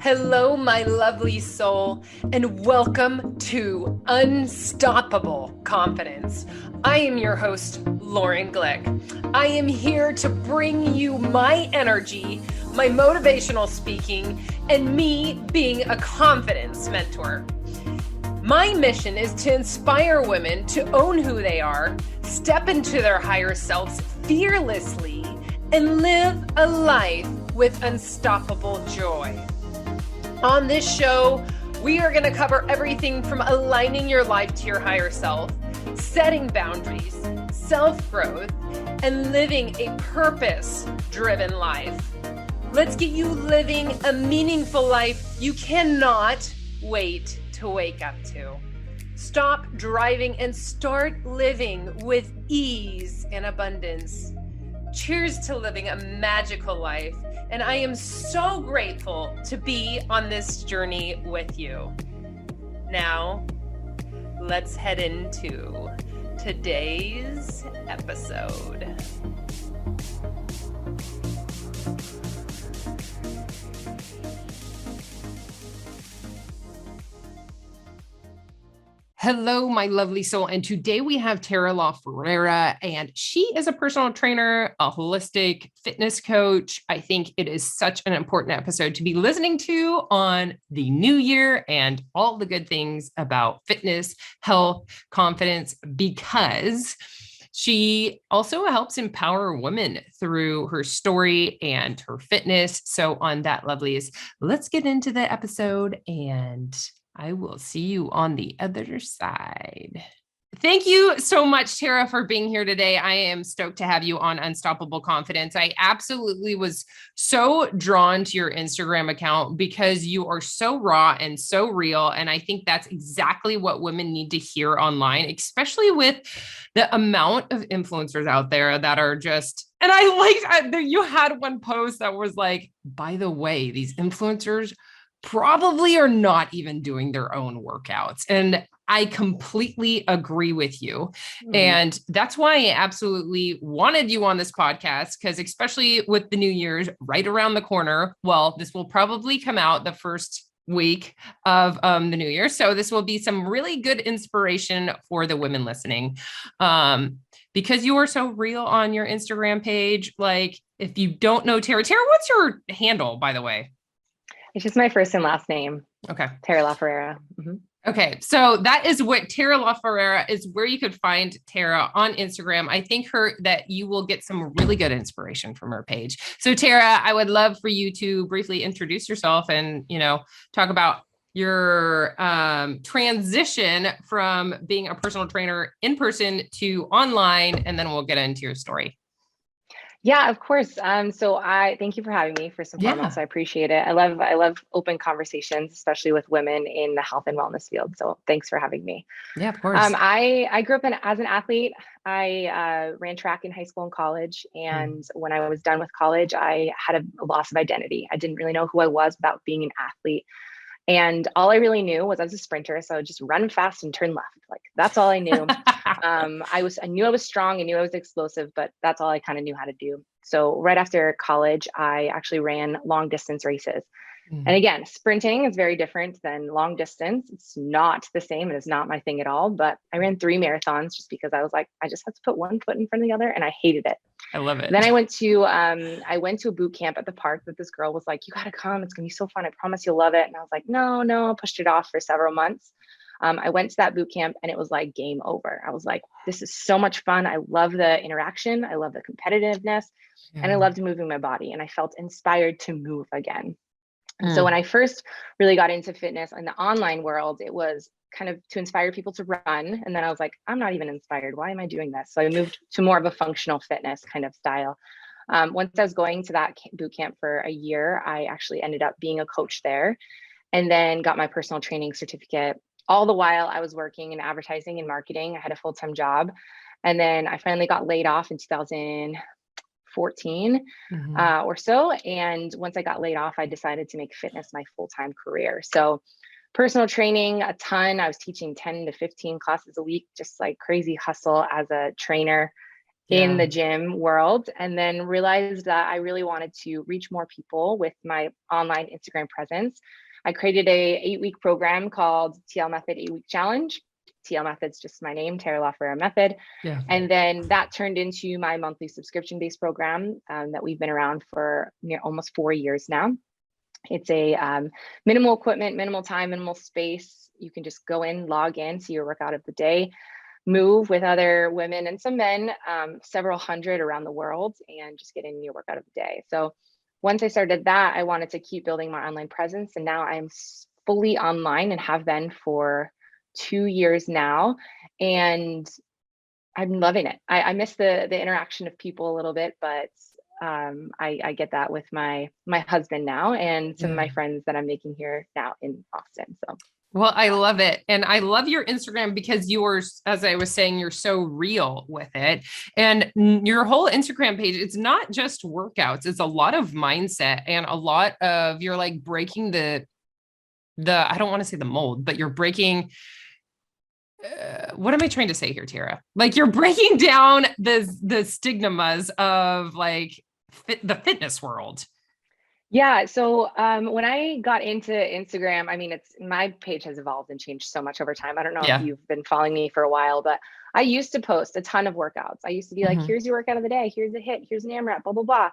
Hello, my lovely soul, and welcome to Unstoppable Confidence. I am your host, Lauren Glick. I am here to bring you my energy, my motivational speaking, and me being a confidence mentor. My mission is to inspire women to own who they are, step into their higher selves fearlessly, and live a life with unstoppable joy. On this show, we are going to cover everything from aligning your life to your higher self, setting boundaries, self-growth, and living a purpose-driven life. Let's get you living a meaningful life you cannot wait to wake up to. Stop driving and start living with ease and abundance. Cheers to living a magical life. And I am so grateful to be on this journey with you. Now, let's head into today's episode. Hello, my lovely soul. And today we have Tara LaFerrara, and she is a personal trainer, a holistic fitness coach. I think it is such an important episode to be listening to on the new year and all the good things about fitness, health, confidence, because she also helps empower women through her story and her fitness. So on that, lovelies, let's get into the episode, and I will see you on the other side. Thank you so much, Tara, for being here today. I am stoked to have you on Unstoppable Confidence. I absolutely was so drawn to your Instagram account because you are so raw and so real. And I think that's exactly what women need to hear online, especially with the amount of influencers out there that are just, and you had one post that was like, by the way, these influencers probably are not even doing their own workouts. And I completely agree with you. And that's why I absolutely wanted you on this podcast, because especially with the New Year's right around the corner, well, this will probably come out the first week of the new year. So this will be some really good inspiration for the women listening. Because you are so real on your Instagram page. Like, if you don't know Tara, what's your handle, by the way? It's just my first and last name. Okay. Tara LaFerrara. Mm-hmm. Okay. So that is what Tara LaFerrara is, where you could find Tara on Instagram. I think that you will get some really good inspiration from her page. So Tara, I would love for you to briefly introduce yourself and, talk about your transition from being a personal trainer in person to online, and then we'll get into your story. Yeah, of course. So I thank you for having me first and foremost. I appreciate it. I love open conversations, especially with women in the health and wellness field. So thanks for having me. Yeah, of course. I grew up as an athlete. I ran track in high school and college. And when I was done with college, I had a loss of identity. I didn't really know who I was without being an athlete. And all I really knew was I was a sprinter. So I would just run fast and turn left. Like, that's all I knew. I knew I was strong. I knew I was explosive, but that's all I kind of knew how to do. So right after college, I actually ran long distance races. And again, sprinting is very different than long distance. It's not the same. It is not my thing at all. But I ran 3 marathons just because I was like, I just have to put one foot in front of the other. And I hated it. I love it. Then I went to a boot camp at the park that this girl was like, you got to come. It's going to be so fun. I promise you'll love it. And I was like, no, I pushed it off for several months. I went to that boot camp and it was like game over. I was like, this is so much fun. I love the interaction. I love the competitiveness and I loved moving my body. And I felt inspired to move again. So when I first really got into fitness in the online world, it was kind of to inspire people to run. And then I was like, I'm not even inspired. Why am I doing this? So I moved to more of a functional fitness kind of style. Once I was going to that boot camp for a year, I actually ended up being a coach there and then got my personal training certificate. All the while I was working in advertising and marketing. I had a full-time job. And then I finally got laid off in 2014 or so. And once I got laid off, I decided to make fitness my full-time career. So personal training, a ton. I was teaching 10 to 15 classes a week, just like crazy hustle as a trainer. in Yeah. the gym world, and then realized that I really wanted to reach more people with my online Instagram presence. I created a 8-week program called TL Method 8-Week Challenge. TL Method's just my name, Tara LaFerrara Method. Yeah. And then that turned into my monthly subscription-based program that we've been around for almost 4 years now. It's a minimal equipment, minimal time, minimal space. You can just go in, log in, see your workout of the day, move with other women and some men, several hundred around the world, and just get in your workout of the day. So once I started that, I wanted to keep building my online presence. And now I'm fully online and have been for 2 years now. And I'm loving it. I miss the interaction of people a little bit, but I get that with my husband now and some of Yeah. my friends that I'm making here now in Austin. So Well, I love it. And I love your Instagram because you're, as I was saying, you're so real with it. And your whole Instagram page, it's not just workouts, it's a lot of mindset and a lot of, you're like breaking I don't want to say the mold, but you're breaking, what am I trying to say here, Tara? Like you're breaking down the stigmas of like the fitness world. yeah, so when I got into Instagram, I mean, it's my page has evolved and changed so much over time. I don't know if Yeah. you've been following me for a while, but I used to post a ton of workouts. I used to be like, Mhm. here's your workout of the day, here's a hit, here's an AMRAP, blah, blah, blah.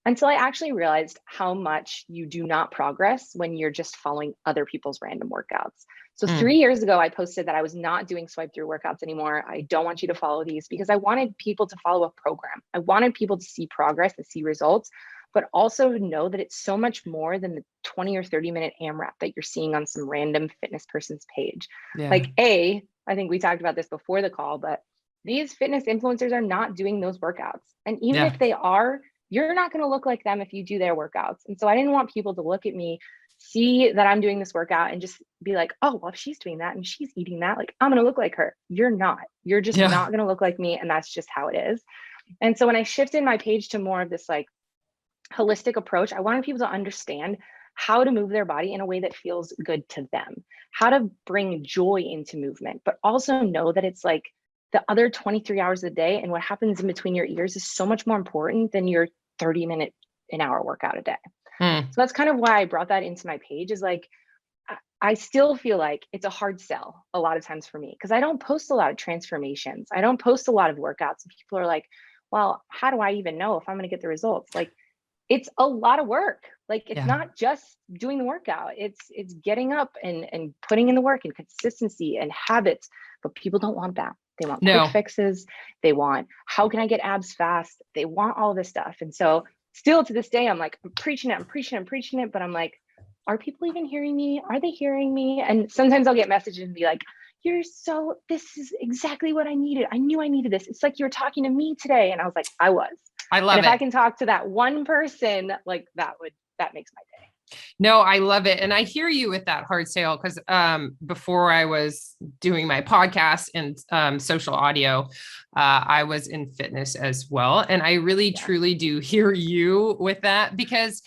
Until I actually realized how much you do not progress when you're just following other people's random workouts. So Mm. 3 years ago, I posted that I was not doing swipe through workouts anymore. I don't want you to follow these because I wanted people to follow a program. I wanted people to see progress and see results, but also know that it's so much more than the 20 or 30-minute AMRAP that you're seeing on some random fitness person's page. Yeah. Like I think we talked about this before the call, but these fitness influencers are not doing those workouts. And even Yeah. if they are, you're not going to look like them if you do their workouts. And so I didn't want people to look at me, see that I'm doing this workout and just be like, oh, well, if she's doing that and she's eating that, like I'm going to look like her. You're not. You're just Yeah. not going to look like me. And that's just how it is. And so when I shifted my page to more of this like holistic approach, I wanted people to understand how to move their body in a way that feels good to them, how to bring joy into movement, but also know that it's like the other 23 hours a day and what happens in between your ears is so much more important than your 30-minute an hour workout a day. Mm. So that's kind of why I brought that into my page is like, I still feel like it's a hard sell a lot of times for me because I don't post a lot of transformations. I don't post a lot of workouts. And people are like, well, how do I even know if I'm going to get the results? Like, it's a lot of work. Like it's Yeah. not just doing the workout. It's getting up and putting in the work and consistency and habits. But people don't want that. They want quick No. fixes. They want, how can I get abs fast? They want all this stuff. And so still to this day, I'm like, I'm preaching it, but I'm like, are people even hearing me? Are they hearing me? And sometimes I'll get messages and be like, this is exactly what I needed. I knew I needed this. It's like you were talking to me today. And I was like, I was. I And love if I it. can talk to that one person, like that makes my day. No, I love it. And I hear you with that hard sale because before I was doing my podcast and social audio, I was in fitness as well. And I really, truly do hear you with that because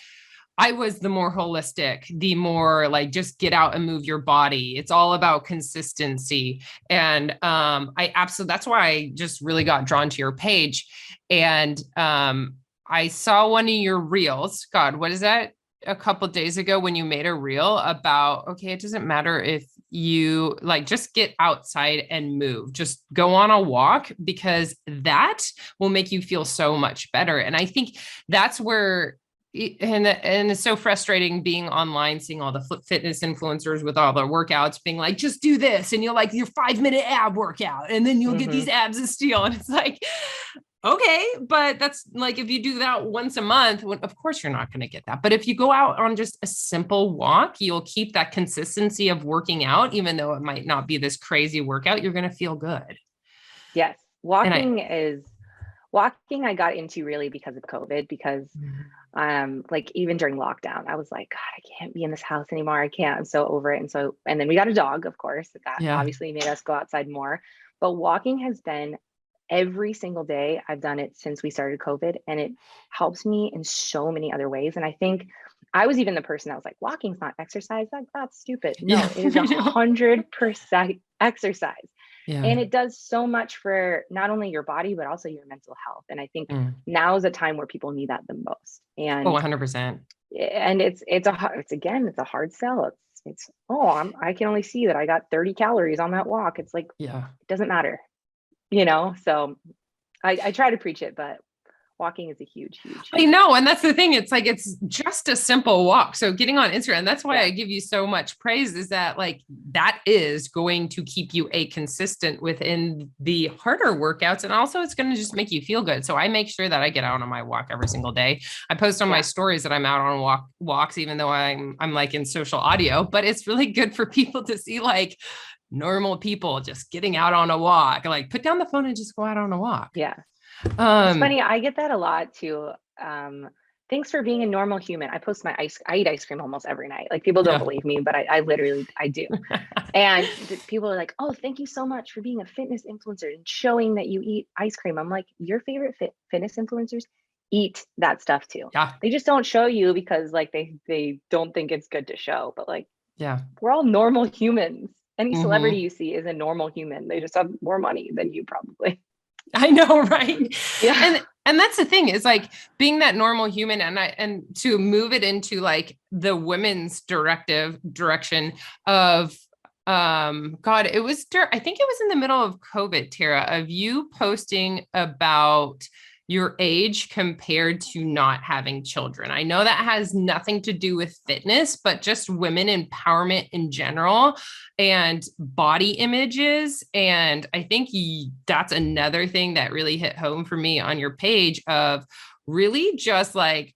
I was the more holistic, the more like just get out and move your body. It's all about consistency. And I absolutely, that's why I just really got drawn to your page. And I saw one of your reels. God, what is that? A couple of days ago when you made a reel about, okay, it doesn't matter if you like just get outside and move, just go on a walk because that will make you feel so much better. And I think that's where and it's so frustrating being online, seeing all the fitness influencers with all their workouts being like, just do this. And you're like your 5-minute ab workout, and then you'll get these abs of steel. And it's like, okay, but that's like, if you do that once a month, of course you're not going to get that. But if you go out on just a simple walk, you'll keep that consistency of working out, even though it might not be this crazy workout, you're going to feel good. Yes. And Walking I got into really because of COVID, because like even during lockdown, I was like, God, I can't be in this house anymore. I can't. I'm so over it. And then we got a dog, of course, that yeah, obviously made us go outside more. But walking has been every single day. I've done it since we started COVID, and it helps me in so many other ways. And I think I was even the person that was like, walking's not exercise. That's stupid. No, yeah, it is I know. 100% exercise. Yeah. And it does so much for not only your body, but also your mental health. And I think Mm. now is a time where people need that the most. Oh, And 100%. it's a hard sell. I can only see that I got 30 calories on that walk. It's like, Yeah. it doesn't matter, you know? So I try to preach it, but walking is a huge, huge, I huge. know. And that's the thing. It's like, it's just a simple walk. So getting on Instagram, that's why Yeah. I give you so much praise, is that like, that is going to keep you consistent within the harder workouts. And also it's going to just make you feel good. So I make sure that I get out on my walk every single day. I post on my Yeah. stories that I'm out on walks, even though I'm like in social audio, but it's really good for people to see like normal people just getting out on a walk, like put down the phone and just go out on a walk. Yeah. It's Um, funny. I get that a lot too. Thanks for being a normal human. I eat ice cream almost every night. Like people don't yeah. believe me, but I literally, I do. And people are like, oh, thank you so much for being a fitness influencer and showing that you eat ice cream. I'm like, your favorite fitness influencers eat that stuff too. Yeah. They just don't show you because like they don't think it's good to show. But like, Yeah. we're all normal humans. Any celebrity Hmm. you see is a normal human. They just have more money than you probably. I know, right? Yeah. And that's the thing, is like being that normal human, and to move it into like the women's direction of God, I think it was in the middle of COVID, Tara, of you posting about your age compared to not having children. I know that has nothing to do with fitness, but just women empowerment in general and body images. And I think that's another thing that really hit home for me on your page, of really just like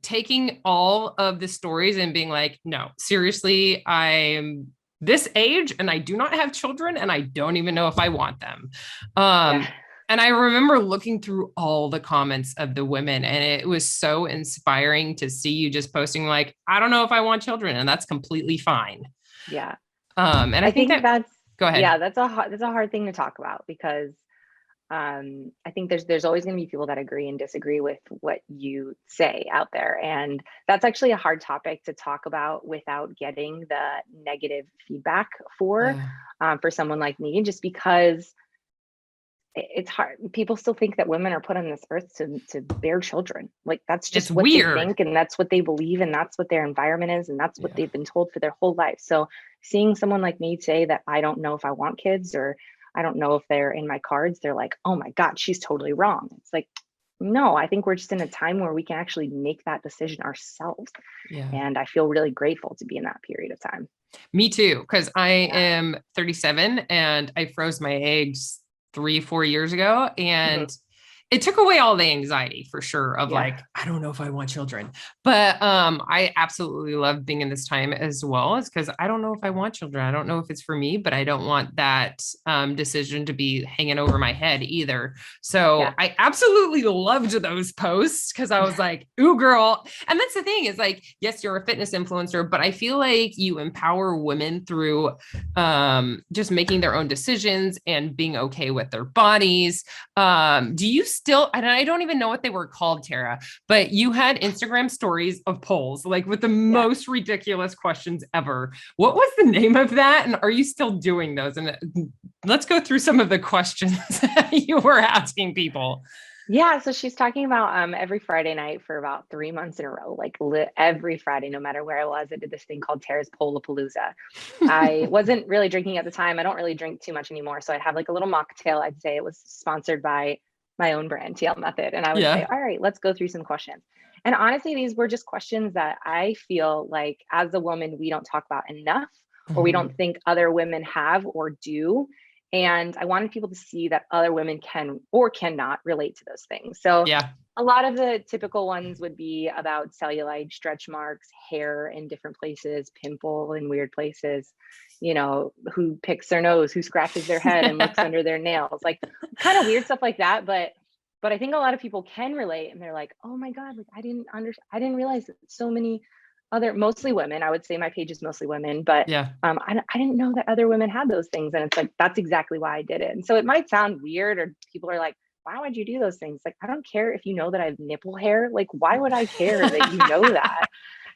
taking all of the stories and being like, no, seriously, I'm this age and I do not have children and I don't even know if I want them. Yeah. And I remember looking through all the comments of the women, and it was so inspiring to see you just posting like, I don't know if I want children, and that's completely fine. Yeah. And I I think think that, go ahead. that's a hard thing to talk about because I think there's always going to be people that agree and disagree with what you say out there, and that's actually a hard topic to talk about without getting the negative feedback Yeah. for someone like me, just because it's hard. People still think that women are put on this earth to bear children. Like that's It's just what they weird. think, and that's what they believe, and that's what their environment is, and that's what Yeah. they've been told for their whole life. So seeing someone like me say that I don't know if I want kids, or I don't know if they're in my cards, they're like, oh my God, she's totally wrong. It's like, no, I think we're just in a time where we can actually make that decision ourselves. Yeah. And I feel really grateful to be in that period of time. Me too, because I Yeah. am 37 and I froze my eggs 3, 4 years ago. Mhm. And it took away all the anxiety for sure of Yeah. like, I don't know if I want children. But I absolutely love being in this time as well. It's because I don't know if I want children. I don't know if it's for me, but I don't want that decision to be hanging over my head either. So Yeah. I absolutely loved those posts because I was like, ooh, girl. And that's the thing, is like, yes, you're a fitness influencer, but I feel like you empower women through just making their own decisions and being okay with their bodies. Do you still, and I don't even know what they were called, Tara, but you had Instagram stories of polls, like with the Yeah. most ridiculous questions ever. What was the name of that? And are you still doing those? And let's go through some of the questions that you were asking people. Yeah, so she's talking about every Friday night for about 3 months in a row, like every Friday, no matter where I was. I did this thing called Tara's Polapalooza. I wasn't really drinking at the time. I don't really drink too much anymore. So I'd have like a little mocktail. I'd say it was sponsored by my own brand, TL Method. And I would say, Yeah. all right, let's go through some questions. And honestly, these were just questions that I feel like as a woman, we don't talk about enough, or we don't Mhm. think other women have or do. And I wanted people to see that other women can or cannot relate to those things. So Yeah. a lot of the typical ones would be about cellulite, stretch marks, hair in different places, pimple in weird places, who picks their nose, who scratches their head and looks under their nails, like kind of weird stuff like that. But I think a lot of people can relate, and they're like, oh my God, like I didn't realize that so many mostly women. I would say my page is mostly women, but Yeah. I didn't know that other women had those things. And it's like, that's exactly why I did it. And so it might sound weird, or people are like, why would you do those things? Like, I don't care if you know that I have nipple hair. Like, why would I care that you know that?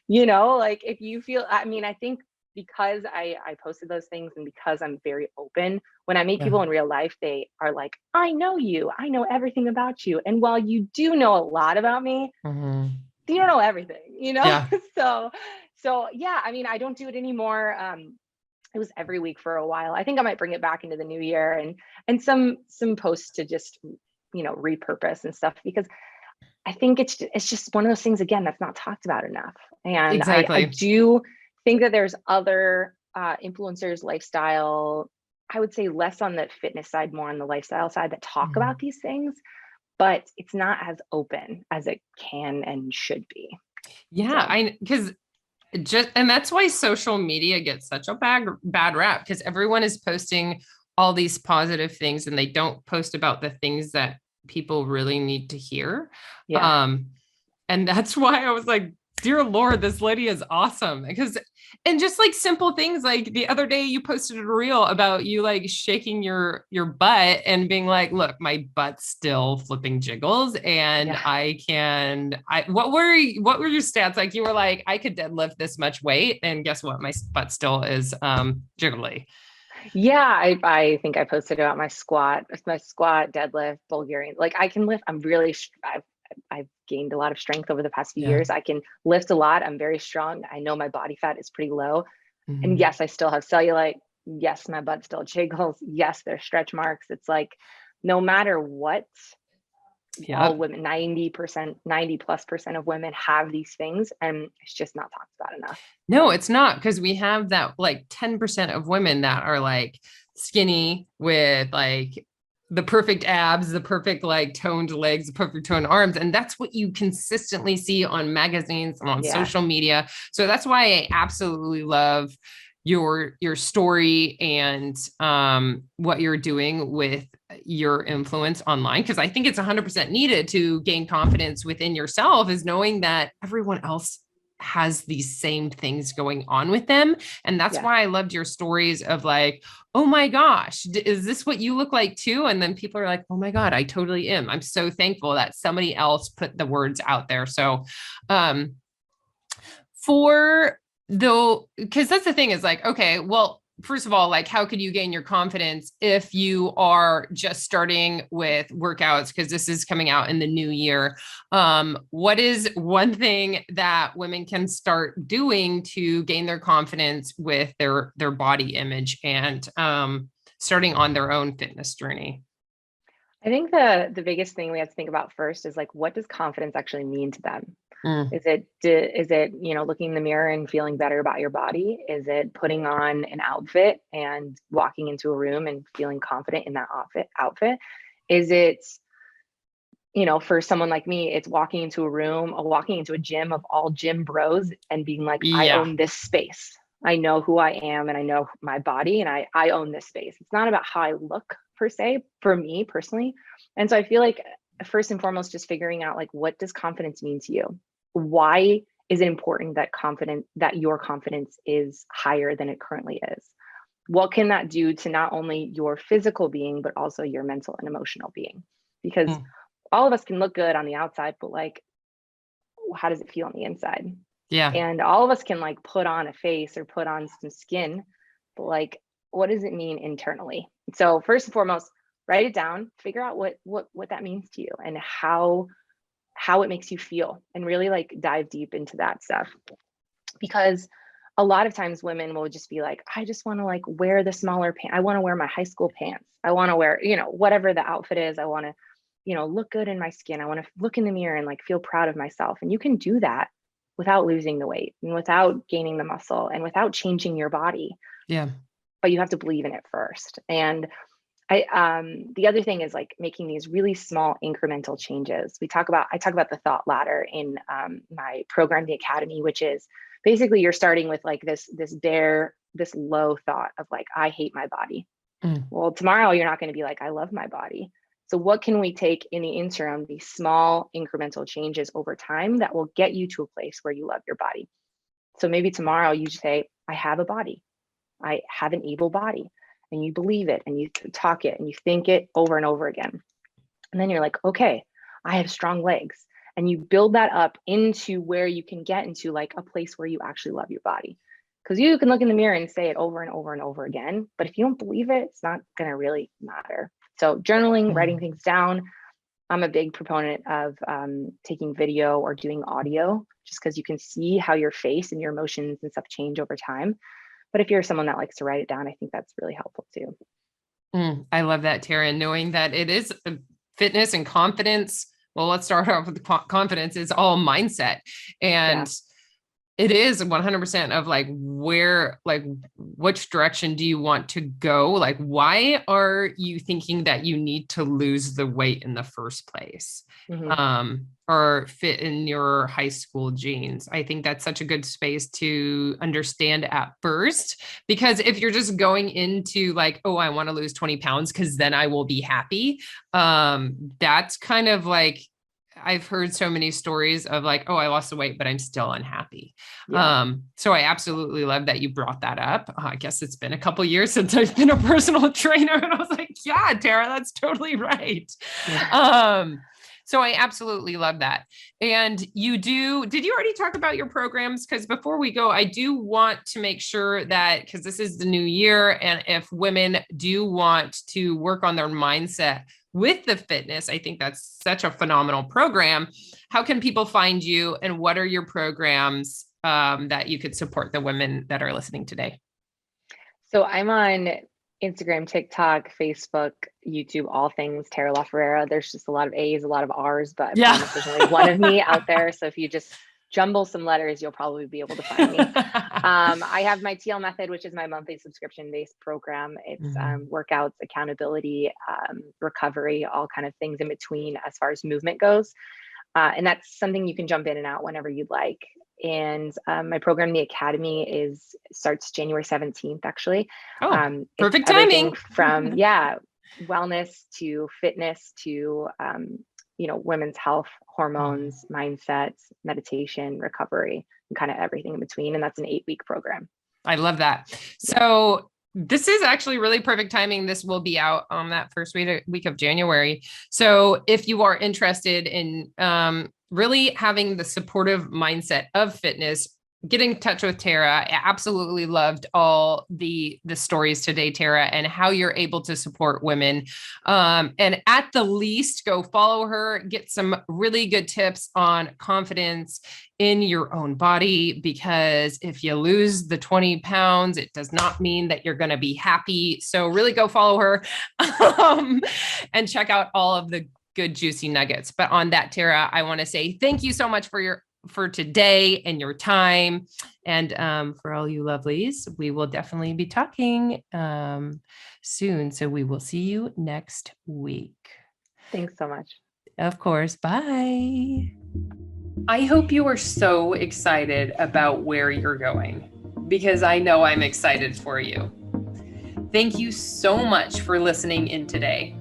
Like if you feel, I mean, I think because I posted those things and because I'm very open, when I meet Yeah. people in real life, they are like, I know you, I know everything about you. And while you do know a lot about me, Mhm. you don't know everything, you know? Yeah. So yeah, I mean, I don't do it anymore. It was every week for a while. I think I might bring it back into the new year, and some posts to just, repurpose and stuff, because I think it's just one of those things, again, that's not talked about enough. And I Exactly. do think that there's other influencers, lifestyle, I would say less on the fitness side, more on the lifestyle side, that talk Mhm. about these things, but it's not as open as it can and should be. Yeah, So because and that's why social media gets such a bad rap, because everyone is posting all these positive things and they don't post about the things that people really need to hear. yeah. Um, and that's why I was like, dear Lord, this lady is awesome. Because, and just like simple things, like the other day you posted a reel about you like shaking your butt and being like, look, my butt's still flipping jiggles, and Yeah. what were your stats? Like you were like, I could deadlift this much weight, and guess what? My butt still is jiggly. Yeah, I think I posted about my squat, deadlift, Bulgarian. Like I can lift. I've gained a lot of strength over the past few Yeah. years. I can lift a lot. I'm very strong. I know my body fat is pretty low. And Mhm. yes, I still have cellulite. Yes, my butt still jiggles. Yes, there's stretch marks. It's like no matter what, all Yep. women, 90%, 90+% of women have these things, and it's just not talked about enough. No, So it's not, because we have that like 10% of women that are like skinny with like the perfect abs, the perfect like toned legs, the perfect toned arms. And that's what you consistently see on magazines and on yeah, social media. So that's why I absolutely love your story and what you're doing with your influence online, because I think it's 100% needed to gain confidence within yourself, is knowing that everyone else has these same things going on with them. And that's yeah. why I loved your stories of like, oh my gosh, is this what you look like too? And then people are like, oh my God, I totally am. I'm so thankful that somebody else put the words out there. So um for though, because that's the thing, is like, okay, well, first of all, like, how could you gain your confidence if you are just starting with workouts? Because this is coming out in the new year. What is one thing that women can start doing to gain their confidence with their body image and starting on their own fitness journey? I think the biggest thing we have to think about first is like, what does confidence actually mean to them? Mm, Is it looking in the mirror and feeling better about your body? Is it putting on an outfit and walking into a room and feeling confident in that outfit? Is it, for someone like me, it's walking into a room or walking into a gym of all gym bros and being like, I yeah. own this space. I know who I am and I know my body and I own this space. It's not about how I look per se, for me personally. And so I feel like first and foremost, just figuring out like, what does confidence mean to you? Why is it important that your confidence is higher than it currently is? What can that do to not only your physical being, but also your mental and emotional being? Because Mm, all of us can look good on the outside, but like, how does it feel on the inside? yeah. And all of us can like put on a face or put on some skin, but like, what does it mean internally? So first and foremost, write it down, figure out what that means to you and how it makes you feel, and really like dive deep into that stuff. Because a lot of times women will just be like, I just want to like wear the smaller pants. I want to wear my high school pants. I want to wear, whatever the outfit is. I want to, look good in my skin. I want to look in the mirror and like feel proud of myself. And you can do that without losing the weight and without gaining the muscle and without changing your body. Yeah. But you have to believe in it first. And the other thing is like making these really small incremental changes. I talk about the thought ladder in my program, the Academy, which is basically you're starting with like this low thought of like, I hate my body. Mm, Well, tomorrow you're not going to be like, I love my body. So what can we take in the interim, these small incremental changes over time that will get you to a place where you love your body? So maybe tomorrow you say, I have a body. I have an able body, and you believe it and you talk it and you think it over and over again. And then you're like, okay, I have strong legs. And you build that up into where you can get into like a place where you actually love your body. Because you can look in the mirror and say it over and over and over again, but if you don't believe it, it's not going to really matter. So journaling, writing things down. I'm a big proponent of taking video or doing audio, just because you can see how your face and your emotions and stuff change over time. But if you're someone that likes to write it down, I think that's really helpful too. I love that, Tara, knowing that it is fitness and confidence. Well, let's start off with confidence. Is all mindset. And it is 100% of like where, like which direction do you want to go? Like, why are you thinking that you need to lose the weight in the first place? Or fit in your high school jeans? I think that's such a good space to understand at first, because if you're just going into like, oh, I want to lose 20 pounds because then I will be happy. That's kind of like, I've heard so many stories of like, oh, I lost the weight, but I'm still unhappy. So I absolutely love that you brought that up. I guess it's been a couple of years since I've been a personal trainer, and I was like, yeah, Tara, that's totally right. So I absolutely love that. And did you already talk about your programs? Because before we go, I do want to make sure that, because this is the new year, and if women do want to work on their mindset with the fitness, I think that's such a phenomenal program. How can people find you, and what are your programs that you could support the women that are listening today? So I'm on Instagram, TikTok, Facebook, YouTube, all things Tara LaFerrara. There's just a lot of A's, a lot of R's, but I promise there's only one of me out there. So if you just jumble some letters, you'll probably be able to find me. I have my TL Method, which is my monthly subscription-based program. It's workouts, accountability, recovery, all kind of things in between as far as movement goes. And that's something you can jump in and out whenever you'd like. And my program, the Academy, starts January 17th, actually. Oh, perfect timing. From wellness to fitness to women's health, hormones, mindsets, meditation, recovery, and kind of everything in between. And that's an 8-week program. I love that. So this is actually really perfect timing. This will be out on that first week of January. So if you are interested in really having the supportive mindset of fitness, get in touch with Tara. I absolutely loved all the stories today, Tara, and how you're able to support women. And at the least, go follow her, get some really good tips on confidence in your own body, because if you lose the 20 pounds, it does not mean that you're going to be happy. So really go follow her and check out all of the good, juicy nuggets. But on that, Tara, I want to say thank you so much for today and your time. And for all you lovelies, we will definitely be talking soon. So we will see you next week. Thanks so much. Of course. Bye. I hope you are so excited about where you're going, because I know I'm excited for you. Thank you so much for listening in today.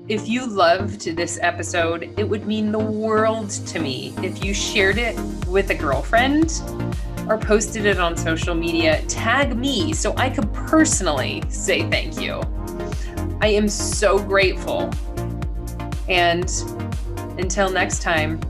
If you loved this episode, it would mean the world to me if you shared it with a girlfriend or posted it on social media. Tag me so I could personally say thank you. I am so grateful. And until next time,